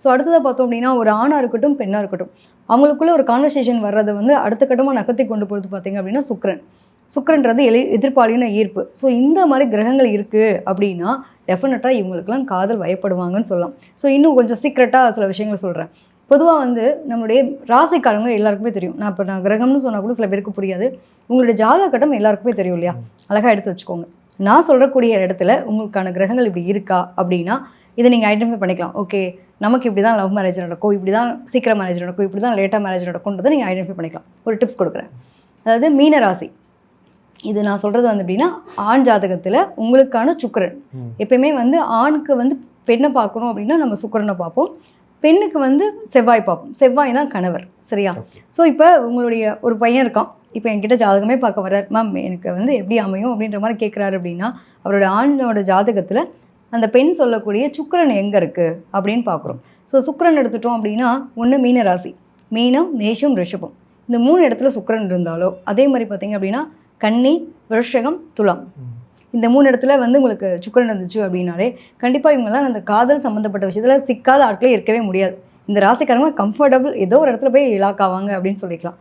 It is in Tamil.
ஸோ அடுத்ததாக பார்த்தோம் அப்படின்னா ஒரு ஆணாக இருக்கட்டும் பெண்ணாக இருக்கட்டும் அவங்களுக்குள்ள ஒரு கான்வர்சேஷன் வர்றது வந்து அடுத்த கட்டமாக நகர்த்தி கொண்டு போகிறது பார்த்தீங்க அப்படின்னா சுக்கிரன்றது எதிர்ப்பாலின ஈர்ப்பு. ஸோ இந்த மாதிரி கிரகங்கள் இருக்குது அப்படின்னா டெஃபினட்டாக இவங்களுக்குலாம் காதல் வயப்படுவாங்கன்னு சொல்லலாம். ஸோ இன்னும் கொஞ்சம் சீக்ரெட்டாக சில விஷயங்கள் சொல்கிறேன். பொதுவாக வந்து நம்மளுடைய ராசிக்காரங்க எல்லாருக்குமே தெரியும். நான் கிரகம்னு சொன்னால் கூட சில பேருக்கு புரியாது. உங்களுடைய ஜாதக கட்டம் எல்லாருக்குமே தெரியும் இல்லையா? அழகாக எடுத்து வச்சுக்கோங்க. நான் சொல்கிறக்கூடிய இடத்துல உங்களுக்கான கிரகங்கள் இப்படி இருக்கா அப்படின்னா இதை நீங்கள் ஐடென்டிஃபை பண்ணிக்கலாம். ஓகே, நமக்கு இப்படி தான் லவ் மேரேஜ் நடக்கும், இப்படி தான் சீக்கிரம் மேரேஜ் நடக்கும், இப்படி தான் லேட்டாக மேரேஜ் நடக்கும்ன்றதை நீங்கள் ஐடென்டிஃபை பண்ணிக்கலாம். ஒரு டிப்ஸ் கொடுக்குறேன். அதாவது மீன ராசி, இது நான் சொல்கிறது வந்து எப்படின்னா ஆண் ஜாதகத்தில் உங்களுக்கான சுக்கிரன். எப்பயுமே வந்து ஆணுக்கு வந்து பெண்ணை பார்க்கணும் அப்படின்னா நம்ம சுக்கிரனை பார்ப்போம், பெண்ணுக்கு வந்து செவ்வாய் பார்ப்போம். செவ்வாய் தான் கணவர், சரியா? ஸோ இப்போ உங்களுடைய ஒரு பையன் இருக்கான், இப்போ என்கிட்ட ஜாதகமே பார்க்க வர்றார், மேம் எனக்கு வந்து எப்படி அமையும் அப்படின்ற மாதிரி கேட்குறாரு அப்படின்னா அவரோட ஆணோட ஜாதகத்தில் அந்த பெண் சொல்லக்கூடிய சுக்கிரன் எங்கே இருக்குது அப்படின்னு பார்க்குறோம். ஸோ சுக்கிரன் எடுத்துட்டோம் அப்படின்னா ஒன்று மீன ராசி, மீனம், மேஷம், ரிஷபம், இந்த 3 இடத்துல சுக்கிரன் இருந்தாலோ, அதே மாதிரி பார்த்தீங்க அப்படின்னா கன்னி, விருஷகம், துலாம், இந்த 3 இடத்துல வந்து உங்களுக்கு சுக்கிரன் இருந்துச்சு அப்படின்னாலே கண்டிப்பாக இவங்கெல்லாம் அந்த காதல் சம்மந்தப்பட்ட விஷயத்தில் சிக்காத ஆட்களே இருக்கவே முடியாது. இந்த ராசிக்காரங்க கம்ஃபர்டபுள் ஏதோ ஒரு இடத்துல போய் லாக் ஆவாங்க அப்படின்னு சொல்லிக்கலாம்.